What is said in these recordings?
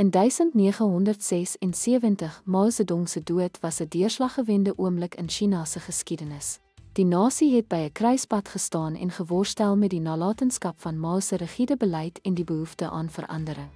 In 1976, Mao Zedong se dood was 'n deurslaggewende oomblik in China se geskiedenis. Die nasie het by 'n kruispunt gestaan en geworstel met die nalatenskap van Mao se rigiede beleid en die behoefte aan verandering.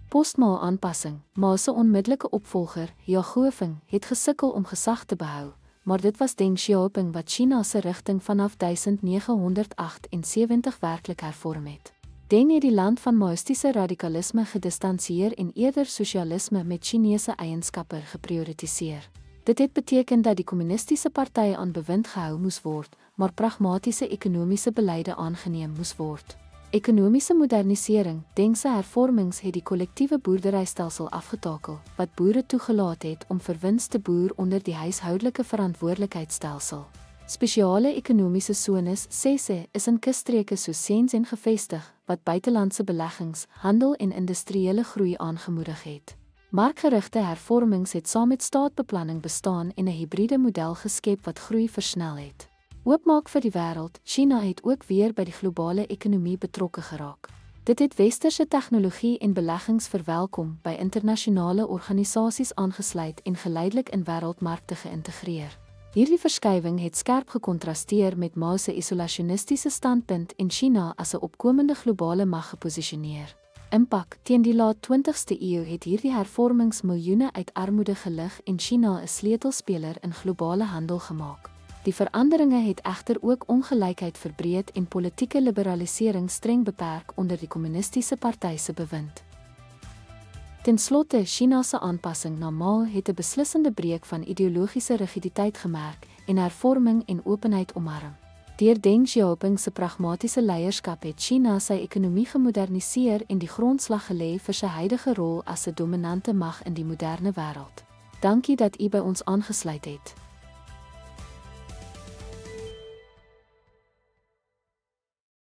Post-Mao-aanpassing. Mao se onmiddellike opvolger, Jiang het gesukkel om gesag te behou, maar dit was Deng Xiaoping wat China se rigting vanaf 1978 werklik hervorm het. Deng het die land van maoïstiese radikalisme gedistansieer en eerder sosialisme met Chinese eienskappe geprioritiseer. Dit het beteken dat die kommunistiese partye aan bewind gehou moes word, maar pragmatiese ekonomiese beleide aangeneem moes word. Ekonomiese modernisering. Deng se hervormings het die kollektiewe boerderystelsel afgetakel, wat boere toegelaat het om vir wins te boer onder die huishoudelike verantwoordelikheidsstelsel. Spesiale ekonomiese sones, SESE, is in kusstreke soos Shenzhen gevestig, wat buitelandse beleggings, handel en industriële groei aangemoedig het. Markgerigte hervormings het saam met staatbeplanning bestaan en 'n hibriede model geskep wat groei versnel het. Oopmaak vir die wêreld. China het ook weer by die globale ekonomie betrokke geraak. Dit het westerse tegnologie en beleggings verwelkom, by internasionale organisasies aangesluit en geleidelik in wêreldmarkte geïntegreer. Hierdie verskywing het skerp gekontrasteer met Mao se isolationistiese standpunt en China as 'n opkomende globale mag geposisioneer. Impak. Teen die laat 20ste eeu het hierdie hervormings miljoene uit armoede gelig en China 'n sleutelspeler in globale handel gemaak. Die veranderinge het egter ook ongelykheid verbreed en politieke liberalisering streng beperk onder die kommunistiese party se bewind. Ten slotte, China se aanpassing na Mao het 'n beslissende breek van ideologiese rigiditeit gemerk en hervorming en openheid omarm. Deur Deng Xiaoping se pragmatiese leierskap het China sy ekonomie gemoderniseer en die grondslag gelê vir sy huidige rol as 'n dominante mag in die moderne wêreld. Dankie dat u by ons aangesluit het.